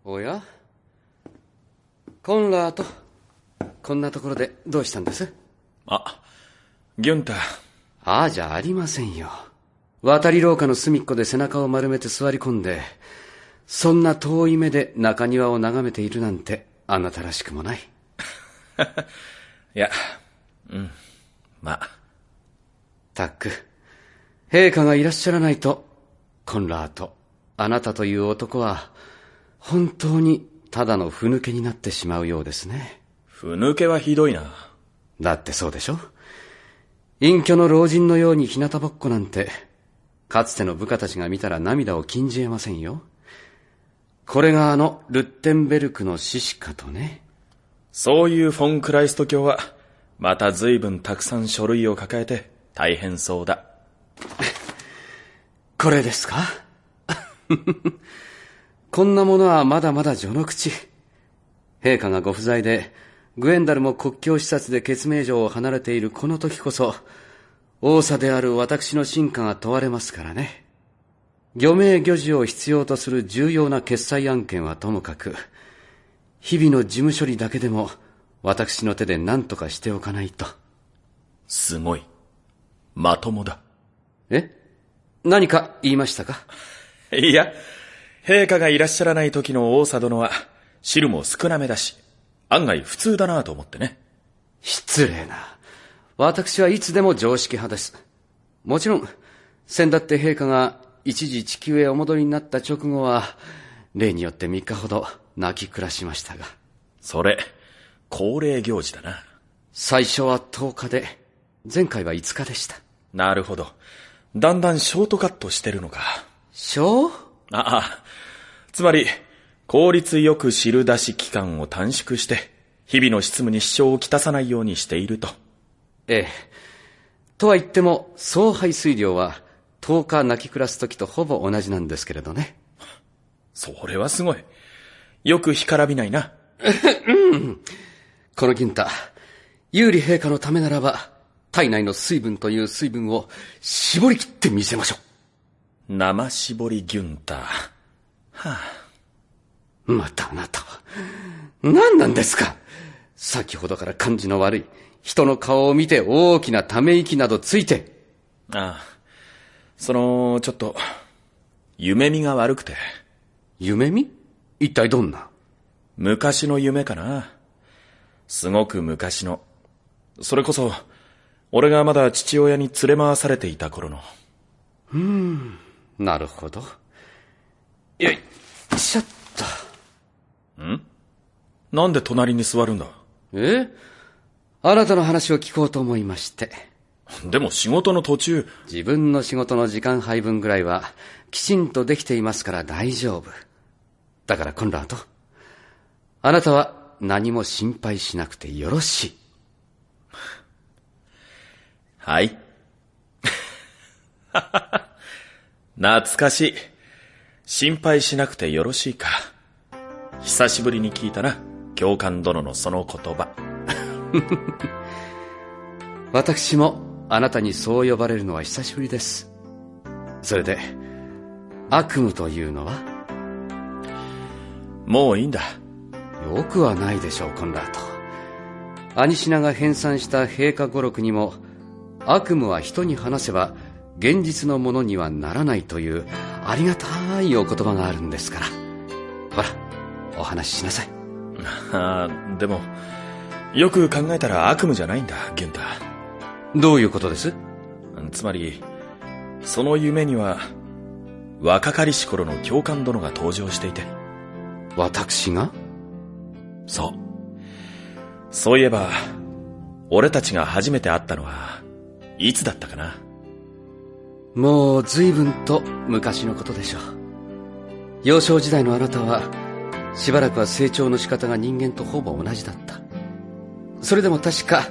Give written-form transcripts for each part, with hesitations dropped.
おや、コンラート、こんなところでどうしたんです？ギュンター。じゃありませんよ。渡り廊下の隅っこで背中を丸めて座り込んで、そんな遠い目で中庭を眺めているなんてあなたらしくもない。いや、たく、陛下がいらっしゃらないと、コンラート、あなたという男は本当にただのふぬけになってしまうようですね。ふぬけはひどいな。だってそうでしょ。隠居の老人のように日向ぼっこなんて、かつての部下たちが見たら涙を禁じ得ませんよ。これがルッテンベルクの獅子かとね。そういうフォン・クライスト教はまた随分たくさん書類を抱えて大変そうだ。これですか？こんなものはまだまだ序の口。陛下がご不在でグエンダルも国境視察で血命城を離れているこの時こそ、王佐である私の真価が問われますからね。御名御事を必要とする重要な決裁案件はともかく、日々の事務処理だけでも私の手で何とかしておかないと。すごい。まともだ。何か言いましたか？いや、陛下がいらっしゃらない時の王佐殿は汁も少なめだし、案外普通だなと思ってね。失礼な。私はいつでも常識派です。もちろん、先だって陛下が一時地球へお戻りになった直後は、例によって3日ほど泣き暮らしましたが。それ、恒例行事だな。最初は10日で、前回は5日でした。なるほど。だんだんショートカットしてるのか。ショー？つまり、効率よく汁出し期間を短縮して、日々の執務に支障をきたさないようにしていると。ええ。とは言っても、総排水量は10日泣き暮らす時とほぼ同じなんですけれどね。それはすごい。よく干からびないな。このギュンタ、有利陛下のためならば、体内の水分という水分を絞り切ってみせましょう。生絞りギュンタ。またあなたは、何なんですか？先ほどから感じの悪い、人の顔を見て大きなため息などついて。ちょっと、夢見が悪くて。夢見？一体どんな？昔の夢かな。すごく昔の。それこそ、俺がまだ父親に連れ回されていた頃の。なるほど。よいしょっと。なんで隣に座るんだ？あなたの話を聞こうと思いまして。でも仕事の途中。自分の仕事の時間配分ぐらいはきちんとできていますから大丈夫。だからコンラート、あなたは何も心配しなくてよろしい。はい。懐かしい。心配しなくてよろしいか。久しぶりに聞いたな、教官殿のその言葉。私もあなたにそう呼ばれるのは久しぶりです。それで、悪夢というのは？もういいんだ。よくはないでしょう、コンラート。アニシナが編纂した陛下語録にも、悪夢は人に話せば現実のものにはならないというありがたいお言葉があるんですから。ほら、お話ししなさい。でも、よく考えたら悪夢じゃないんだ、ギュンタ。どういうことです？つまり、その夢には、若かりし頃の教官殿が登場していて。私が？そう。そういえば、俺たちが初めて会ったのは、いつだったかな。もう随分と昔のことでしょう。幼少時代のあなたは、しばらくは成長の仕方が人間とほぼ同じだった。それでも確か、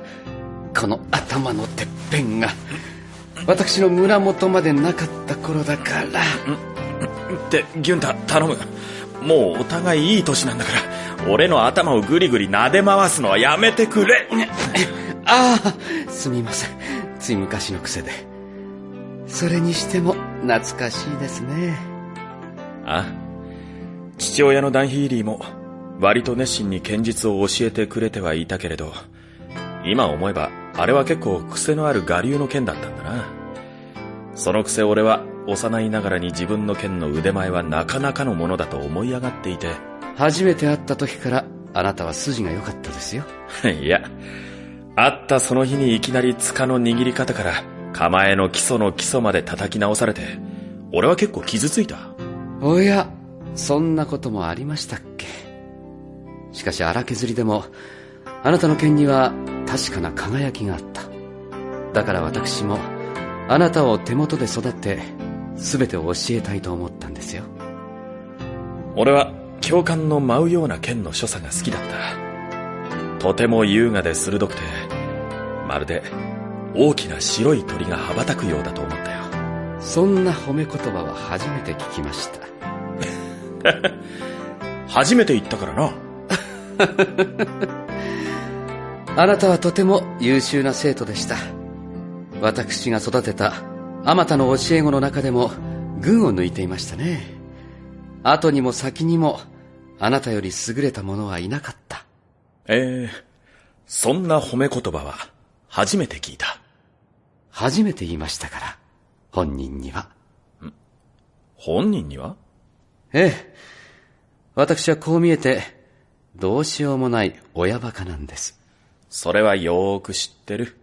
この頭のてっぺんが、私の胸元までなかった頃だから。ギュンタ、頼む。もうお互いいい年なんだから、俺の頭をぐりぐり撫で回すのはやめてくれ。すみません。つい昔の癖で。それにしても懐かしいですね。あ、父親のダンヒーリーも割と熱心に剣術を教えてくれてはいたけれど、今思えばあれは結構癖のある我流の剣だったんだな。そのくせ俺は幼いながらに自分の剣の腕前はなかなかのものだと思い上がっていて。初めて会った時からあなたは筋が良かったですよ。いや、会ったその日にいきなり柄の握り方から構えの基礎の基礎まで叩き直されて、俺は結構傷ついた。おや、そんなこともありましたっけ。しかし荒削りでもあなたの剣には確かな輝きがあった。だから私もあなたを手元で育て全てを教えたいと思ったんですよ。俺は教官の舞うような剣の所作が好きだった。とても優雅で鋭くて、まるで大きな白い鳥が羽ばたくようだと思ったよ。そんな褒め言葉は初めて聞きました。初めて言ったからな。あなたはとても優秀な生徒でした。私が育てたあまたの教え子の中でも群を抜いていましたね。後にも先にもあなたより優れた者はいなかった。そんな褒め言葉は初めて聞いた。初めて言いましたから、本人には。本人には？ええ。私はこう見えてどうしようもない親バカなんです。それはよーく知ってる。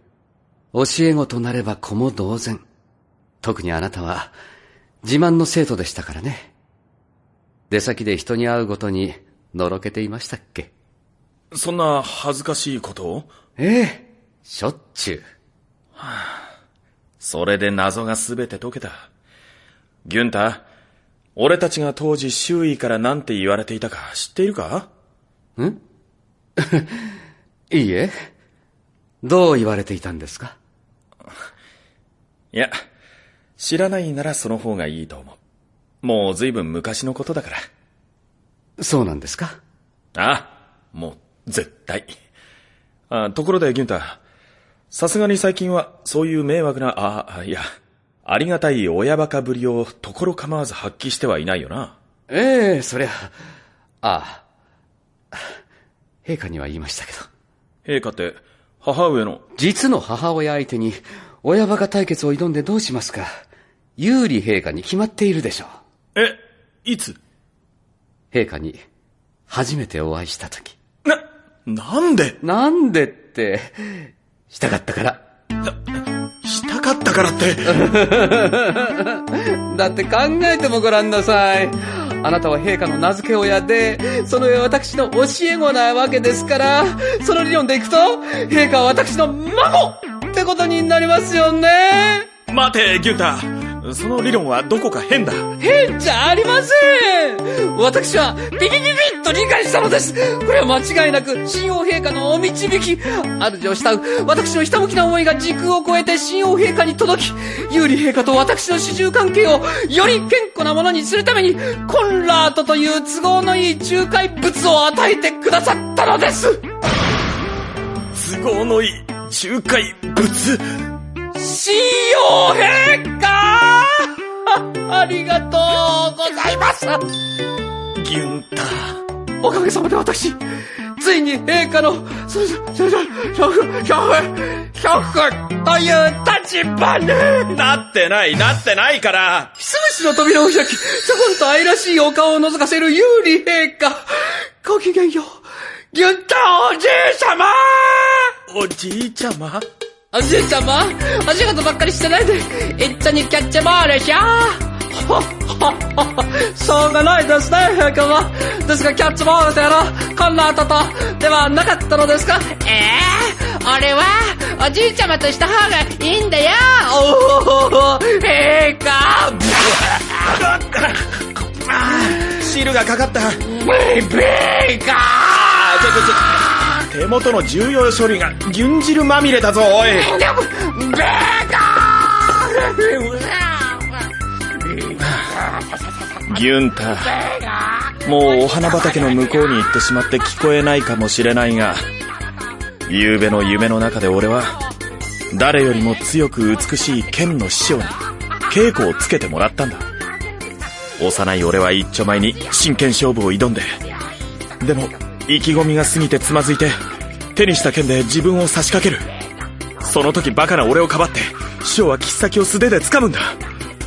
教え子となれば子も同然。特にあなたは自慢の生徒でしたからね。出先で人に会うごとにのろけていましたっけ。そんな恥ずかしいことを？ええ、しょっちゅう。それで謎がすべて解けた。ギュンター、俺たちが当時周囲から何て言われていたか知っているか？ん？いいえ。どう言われていたんですか？いや、知らないならその方がいいと思う。もう随分昔のことだから。そうなんですか？ああ、もう絶対。ところでギュンター、さすがに最近はそういう迷惑な、ありがたい親バカぶりをところ構わず発揮してはいないよな。ええ、そりゃ、陛下には言いましたけど。陛下って母上の？実の母親相手に親バカ対決を挑んでどうしますか。有利陛下に決まっているでしょう。いつ？陛下に初めてお会いしたとき。なんで？なんでって、したかったから。したかったからって。だって考えてもごらんなさい。あなたは陛下の名付け親で、その上私の教え子なわけですから、その理論でいくと、陛下は私の孫ってことになりますよね。待て、ギュンター。その理論はどこか変だ。変じゃありません。私はビビビビッと理解したのです。これは間違いなく神王陛下のお導き。主を慕う私のひたむきな思いが時空を超えて神王陛下に届き、有利陛下と私の主従関係をより健康なものにするために、コンラートという都合のいい仲介物を与えてくださったのです。都合のいい仲介物？神王陛下ありがとうございます。ギュンター、おかげさまで私、ついに陛下の表という立場になってないから。ひすむしの扉を開き、ちょこんと愛らしいお顔を覗かせる有利陛下。ごきげんよう、ギュンターおじい様。おじいちゃま？おじいちゃま、お仕事ばっかりしてないで、一緒にキャッチボールしよう。しょうがないですね、陛下は。ですがキャッチボールとやら、こんな後とではなかったのですか？俺はおじいちゃまとした方がいいんだよ。おー、陛下。シールがかかった。陛下。手元の重要書類が牛耳汁まみれだぞ、おい。ギュンター、もうお花畑の向こうに行ってしまって聞こえないかもしれないが、夕べの夢の中で俺は誰よりも強く美しい剣の師匠に稽古をつけてもらったんだ。幼い俺は一丁前に真剣勝負を挑んで、でも意気込みが過ぎてつまずいて、手にした剣で自分を差し掛ける。その時バカな俺をかばって師匠は切っ先を素手で掴むんだ。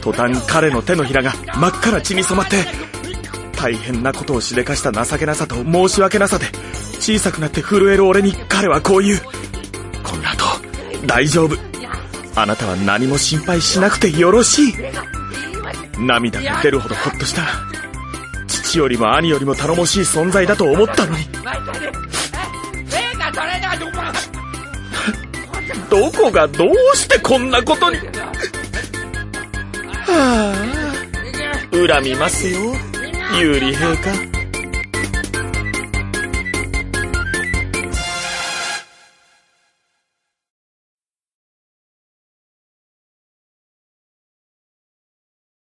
途端彼の手のひらが真っ赤な血に染まって、大変なことをしでかした情けなさと申し訳なさで小さくなって震える俺に彼はこう言う。この後大丈夫、あなたは何も心配しなくてよろしい。涙が出るほどほっとした。父よりも兄よりも頼もしい存在だと思ったのに。どこがどうしてこんなことに。はあ、恨みますよ、有利陛下。